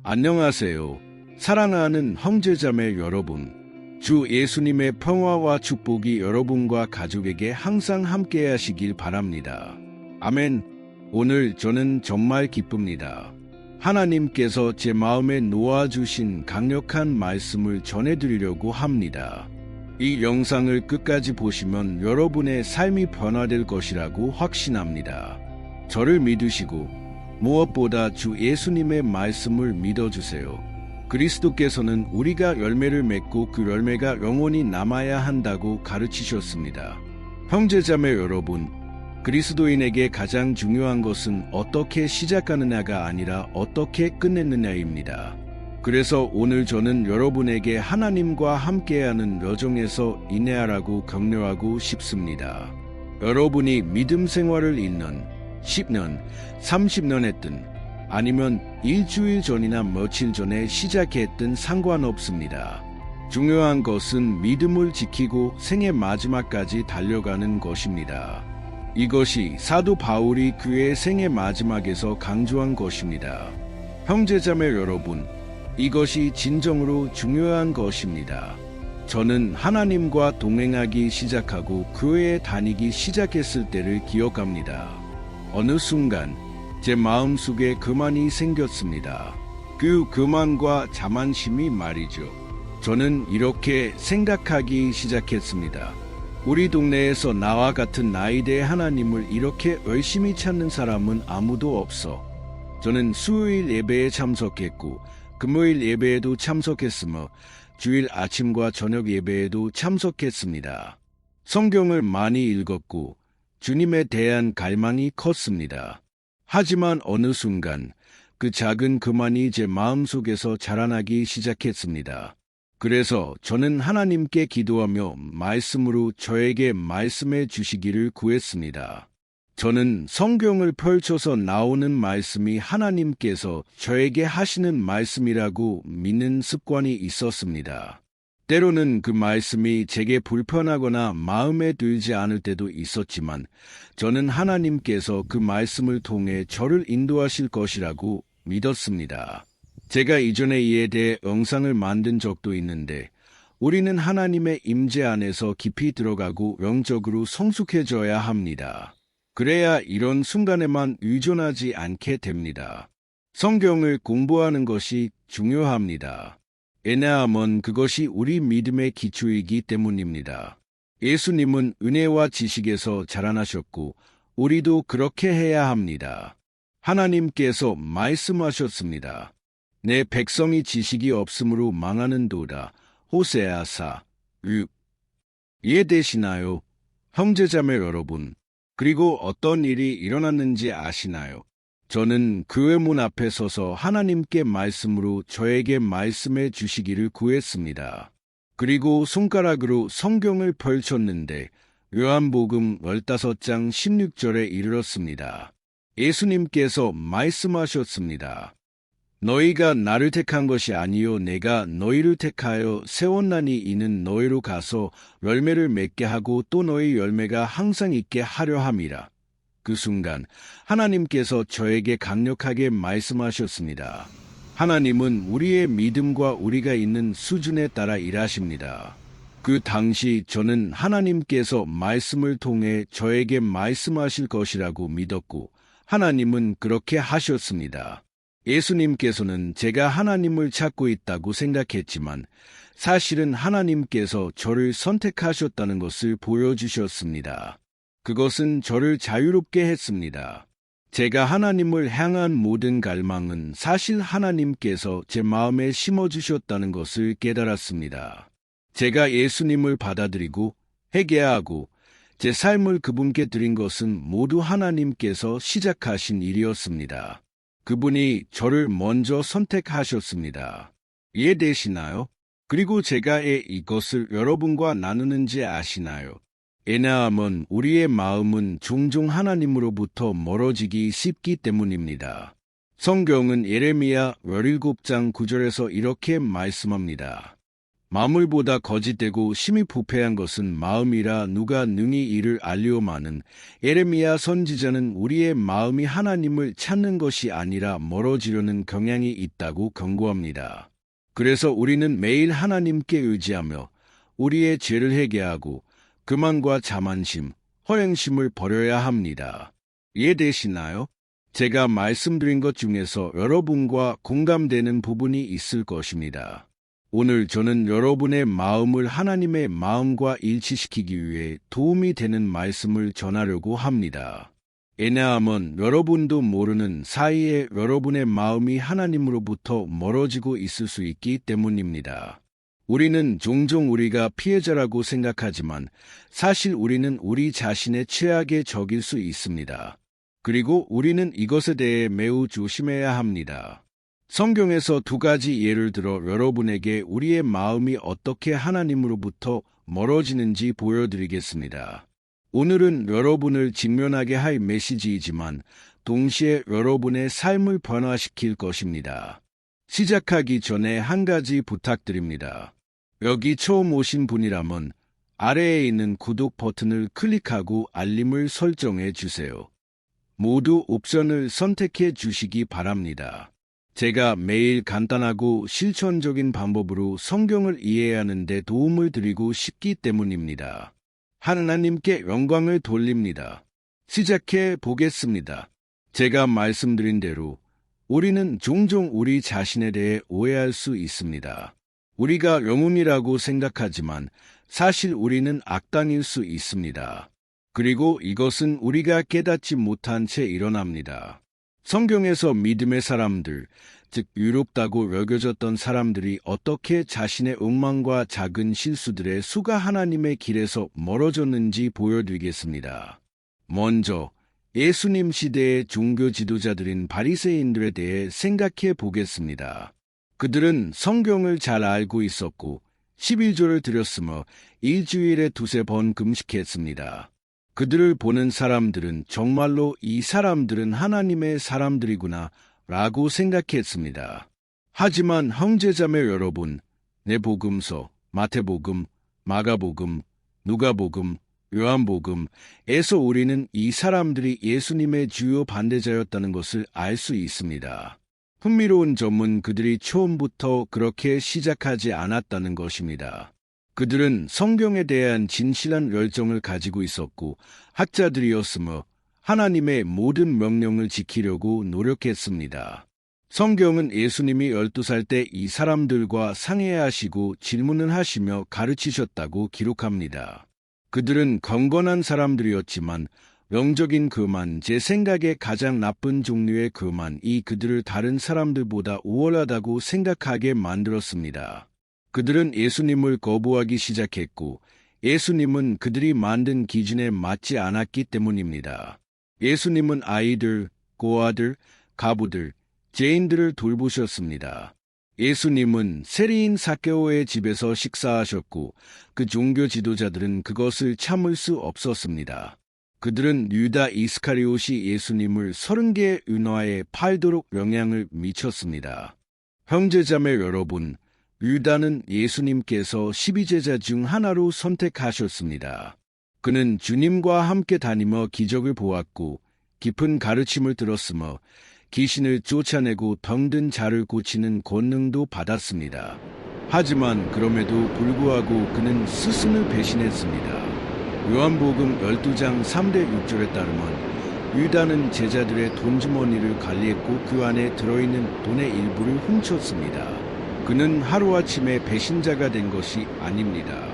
안녕하세요. 사랑하는 형제자매 여러분. 주 예수님의 평화와 축복이 여러분과 가족에게 항상 함께 하시길 바랍니다. 아멘. 오늘 저는 정말 기쁩니다. 하나님께서 제 마음에 놓아주신 강력한 말씀을 전해드리려고 합니다. 이 영상을 끝까지 보시면 여러분의 삶이 변화될 것이라고 확신합니다. 저를 믿으시고 무엇보다 주 예수님의 말씀을 믿어주세요. 그리스도께서는 우리가 열매를 맺고 그 열매가 영원히 남아야 한다고 가르치셨습니다. 형제자매 여러분, 그리스도인에게 가장 중요한 것은 어떻게 시작하느냐가 아니라 어떻게 끝내느냐입니다. 그래서 오늘 저는 여러분에게 하나님과 함께하는 여정에서 인내하라고 격려하고 싶습니다. 여러분이 믿음 생활을 잇는 10년, 30년 했든 아니면 일주일 전이나 며칠 전에 시작했든 상관없습니다. 중요한 것은 믿음을 지키고 생의 마지막까지 달려가는 것입니다. 이것이 사도 바울이 그의 생의 마지막에서 강조한 것입니다. 형제자매 여러분, 이것이 진정으로 중요한 것입니다. 저는 하나님과 동행하기 시작하고 교회에 다니기 시작했을 때를 기억합니다. 어느 순간 제 마음속에 교만이 생겼습니다. 그 교만과 자만심이 말이죠. 저는 이렇게 생각하기 시작했습니다. 우리 동네에서 나와 같은 나이대의 하나님을 이렇게 열심히 찾는 사람은 아무도 없어. 저는 수요일 예배에 참석했고 금요일 예배에도 참석했으며 주일 아침과 저녁 예배에도 참석했습니다. 성경을 많이 읽었고 주님에 대한 갈망이 컸습니다. 하지만 어느 순간 그 작은 교만이 제 마음속에서 자라나기 시작했습니다. 그래서 저는 하나님께 기도하며 말씀으로 저에게 말씀해 주시기를 구했습니다. 저는 성경을 펼쳐서 나오는 말씀이 하나님께서 저에게 하시는 말씀이라고 믿는 습관이 있었습니다. 때로는 그 말씀이 제게 불편하거나 마음에 들지 않을 때도 있었지만 저는 하나님께서 그 말씀을 통해 저를 인도하실 것이라고 믿었습니다. 제가 이전에 이에 대해 영상을 만든 적도 있는데 우리는 하나님의 임재 안에서 깊이 들어가고 영적으로 성숙해져야 합니다. 그래야 이런 순간에만 의존하지 않게 됩니다. 성경을 공부하는 것이 중요합니다. 왜냐하면 그것이 우리 믿음의 기초이기 때문입니다. 예수님은 은혜와 지식에서 자라나셨고 우리도 그렇게 해야 합니다. 하나님께서 말씀하셨습니다. 내 백성이 지식이 없으므로 망하는도다. 호세아 4:6. 이해되시나요? 형제자매 여러분, 그리고 어떤 일이 일어났는지 아시나요? 저는 교회 문 앞에 서서 하나님께 말씀으로 저에게 말씀해 주시기를 구했습니다. 그리고 손가락으로 성경을 펼쳤는데 요한복음 15장 16절에 이르렀습니다. 예수님께서 말씀하셨습니다. 너희가 나를 택한 것이 아니요 내가 너희를 택하여 세웠나니 이는 너희로 가서 열매를 맺게 하고 또 너희 열매가 항상 있게 하려 함이라. 그 순간 하나님께서 저에게 강력하게 말씀하셨습니다. 하나님은 우리의 믿음과 우리가 있는 수준에 따라 일하십니다. 그 당시 저는 하나님께서 말씀을 통해 저에게 말씀하실 것이라고 믿었고 하나님은 그렇게 하셨습니다. 예수님께서는 제가 하나님을 찾고 있다고 생각했지만 사실은 하나님께서 저를 선택하셨다는 것을 보여주셨습니다. 그것은 저를 자유롭게 했습니다. 제가 하나님을 향한 모든 갈망은 사실 하나님께서 제 마음에 심어주셨다는 것을 깨달았습니다. 제가 예수님을 받아들이고 회개하고 제 삶을 그분께 드린 것은 모두 하나님께서 시작하신 일이었습니다. 그분이 저를 먼저 선택하셨습니다. 이해되시나요? 그리고 제가 왜 이것을 여러분과 나누는지 아시나요? 왜냐하면 우리의 마음은 종종 하나님으로부터 멀어지기 쉽기 때문입니다. 성경은 예레미야 17장 9절에서 이렇게 말씀합니다. 마물보다 거짓되고 심히 부패한 것은 마음이라 누가 능히 이를 알리오마는 예레미야 선지자는 우리의 마음이 하나님을 찾는 것이 아니라 멀어지려는 경향이 있다고 경고합니다. 그래서 우리는 매일 하나님께 의지하며 우리의 죄를 회개하고 교만과 자만심, 허영심을 버려야 합니다. 이해되시나요? 제가 말씀드린 것 중에서 여러분과 공감되는 부분이 있을 것입니다. 오늘 저는 여러분의 마음을 하나님의 마음과 일치시키기 위해 도움이 되는 말씀을 전하려고 합니다. 왜냐하면 여러분도 모르는 사이에 여러분의 마음이 하나님으로부터 멀어지고 있을 수 있기 때문입니다. 우리는 종종 우리가 피해자라고 생각하지만 사실 우리는 우리 자신의 최악의 적일 수 있습니다. 그리고 우리는 이것에 대해 매우 조심해야 합니다. 성경에서 두 가지 예를 들어 여러분에게 우리의 마음이 어떻게 하나님으로부터 멀어지는지 보여드리겠습니다. 오늘은 여러분을 직면하게 할 메시지이지만 동시에 여러분의 삶을 변화시킬 것입니다. 시작하기 전에 한 가지 부탁드립니다. 여기 처음 오신 분이라면 아래에 있는 구독 버튼을 클릭하고 알림을 설정해 주세요. 모두 옵션을 선택해 주시기 바랍니다. 제가 매일 간단하고 실천적인 방법으로 성경을 이해하는 데 도움을 드리고 싶기 때문입니다. 하나님께 영광을 돌립니다. 시작해 보겠습니다. 제가 말씀드린 대로 우리는 종종 우리 자신에 대해 오해할 수 있습니다. 우리가 영웅이라고 생각하지만 사실 우리는 악당일 수 있습니다. 그리고 이것은 우리가 깨닫지 못한 채 일어납니다. 성경에서 믿음의 사람들, 즉 유롭다고 여겨졌던 사람들이 어떻게 자신의 엉망과 작은 실수들의 수가 하나님의 길에서 멀어졌는지 보여드리겠습니다. 먼저 예수님 시대의 종교 지도자들인 바리새인들에 대해 생각해 보겠습니다. 그들은 성경을 잘 알고 있었고 11조를 드렸으며 일주일에 2-3번 금식했습니다. 그들을 보는 사람들은 정말로 이 사람들은 하나님의 사람들이구나 라고 생각했습니다. 하지만 형제자매 여러분, 내복음서, 마태복음, 마가복음, 누가복음, 요한복음에서 우리는 이 사람들이 예수님의 주요 반대자였다는 것을 알 수 있습니다. 흥미로운 점은 그들이 처음부터 그렇게 시작하지 않았다는 것입니다. 그들은 성경에 대한 진실한 열정을 가지고 있었고 학자들이었으며 하나님의 모든 명령을 지키려고 노력했습니다. 성경은 예수님이 12살 때 이 사람들과 상의하시고 질문을 하시며 가르치셨다고 기록합니다. 그들은 경건한 사람들이었지만 영적인 교만, 제 생각에 가장 나쁜 종류의 교만이 그들을 다른 사람들보다 우월하다고 생각하게 만들었습니다. 그들은 예수님을 거부하기 시작했고 예수님은 그들이 만든 기준에 맞지 않았기 때문입니다. 예수님은 아이들, 고아들, 가부들, 죄인들을 돌보셨습니다. 예수님은 세리인 삭개오의 집에서 식사하셨고 그 종교 지도자들은 그것을 참을 수 없었습니다. 그들은 유다 이스카리옷이 예수님을 30개의 은화에 팔도록 영향을 미쳤습니다. 형제자매 여러분, 유다는 예수님께서 12제자 중 하나로 선택하셨습니다. 그는 주님과 함께 다니며 기적을 보았고 깊은 가르침을 들었으며 귀신을 쫓아내고 병든 자를 고치는 권능도 받았습니다. 하지만 그럼에도 불구하고 그는 스승을 배신했습니다. 요한복음 12장 3-6절에 따르면 유다는 제자들의 돈주머니를 관리했고 그 안에 들어있는 돈의 일부를 훔쳤습니다. 그는 하루아침에 배신자가 된 것이 아닙니다.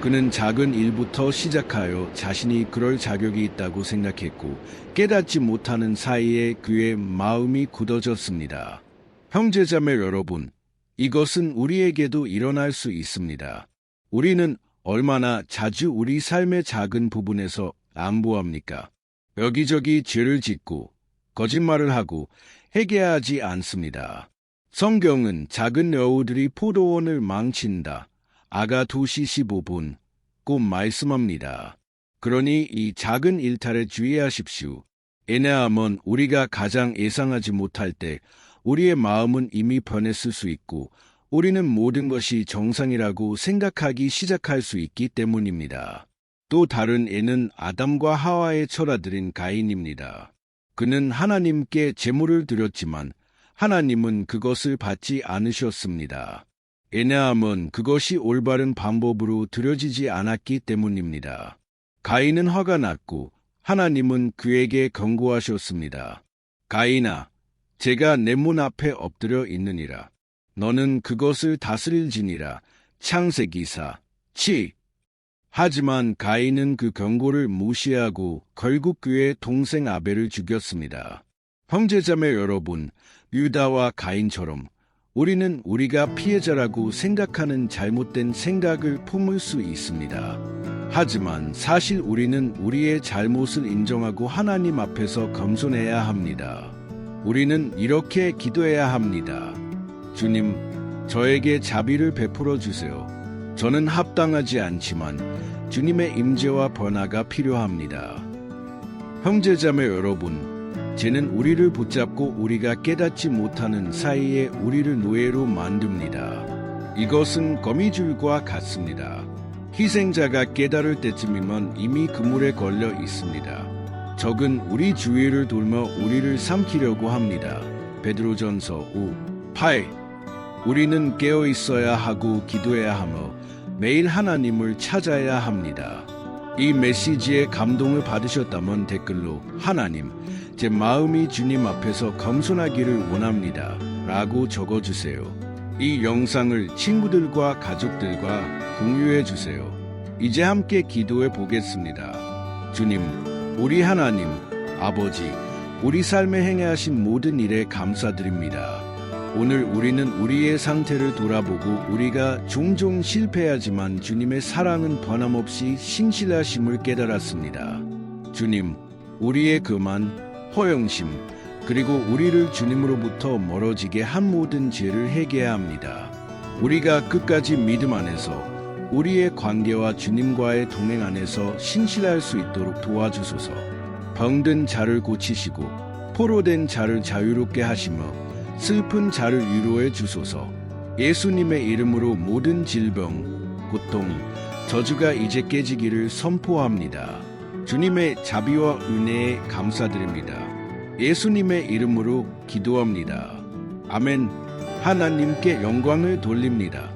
그는 작은 일부터 시작하여 자신이 그럴 자격이 있다고 생각했고 깨닫지 못하는 사이에 그의 마음이 굳어졌습니다. 형제자매 여러분, 이것은 우리에게도 일어날 수 있습니다. 우리는 얼마나 자주 우리 삶의 작은 부분에서 안보합니까? 여기저기 죄를 짓고 거짓말을 하고 회개하지 않습니다. 성경은 작은 여우들이 포도원을 망친다. 아가 2시 15분 꼭 말씀합니다. 그러니 이 작은 일탈에 주의하십시오. 왜냐하면 우리가 가장 예상하지 못할 때 우리의 마음은 이미 변했을 수 있고 우리는 모든 것이 정상이라고 생각하기 시작할 수 있기 때문입니다. 또 다른 예는 아담과 하와의 철아들인 가인입니다. 그는 하나님께 제물을 드렸지만 하나님은 그것을 받지 않으셨습니다. 왜냐하면 그것이 올바른 방법으로 드려지지 않았기 때문입니다. 가인은 화가 났고 하나님은 그에게 경고하셨습니다. 가인아, 제가 내 문 앞에 엎드려 있느니라. 너는 그것을 다스릴지니라. 창세기사 7. 하지만 가인은 그 경고를 무시하고 결국 그의 동생 아벨을 죽였습니다. 형제자매 여러분, 유다와 가인처럼 우리는 우리가 피해자라고 생각하는 잘못된 생각을 품을 수 있습니다. 하지만 사실 우리는 우리의 잘못을 인정하고 하나님 앞에서 겸손해야 합니다. 우리는 이렇게 기도해야 합니다. 주님, 저에게 자비를 베풀어 주세요. 저는 합당하지 않지만 주님의 임재와 변화가 필요합니다. 형제자매 여러분, 죄는 우리를 붙잡고 우리가 깨닫지 못하는 사이에 우리를 노예로 만듭니다. 이것은 거미줄과 같습니다. 희생자가 깨달을 때쯤이면 이미 그물에 걸려 있습니다. 적은 우리 주위를 돌며 우리를 삼키려고 합니다. 베드로전서 5:8. 우리는 깨어 있어야 하고 기도해야 하며 매일 하나님을 찾아야 합니다. 이 메시지에 감동을 받으셨다면 댓글로 하나님, 제 마음이 주님 앞에서 겸손하기를 원합니다. 라고 적어주세요. 이 영상을 친구들과 가족들과 공유해 주세요. 이제 함께 기도해 보겠습니다. 주님, 우리 하나님, 아버지, 우리 삶에 행하신 모든 일에 감사드립니다. 오늘 우리는 우리의 상태를 돌아보고 우리가 종종 실패하지만 주님의 사랑은 변함없이 신실하심을 깨달았습니다. 주님, 우리의 교만, 허영심, 그리고 우리를 주님으로부터 멀어지게 한 모든 죄를 회개해야 합니다. 우리가 끝까지 믿음 안에서 우리의 관계와 주님과의 동행 안에서 신실할 수 있도록 도와주소서. 병든 자를 고치시고 포로된 자를 자유롭게 하시며 슬픈 자를 위로해 주소서. 예수님의 이름으로 모든 질병, 고통, 저주가 이제 깨지기를 선포합니다. 주님의 자비와 은혜에 감사드립니다. 예수님의 이름으로 기도합니다. 아멘. 하나님께 영광을 돌립니다.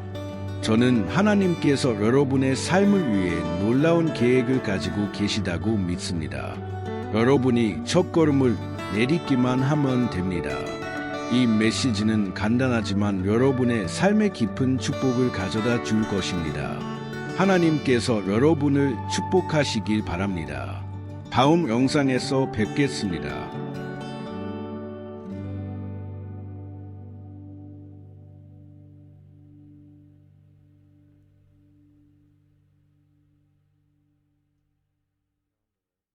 저는 하나님께서 여러분의 삶을 위해 놀라운 계획을 가지고 계시다고 믿습니다. 여러분이 첫걸음을 내딛기만 하면 됩니다. 이 메시지는 간단하지만 여러분의 삶에 깊은 축복을 가져다 줄 것입니다. 하나님께서 여러분을 축복하시길 바랍니다. 다음 영상에서 뵙겠습니다.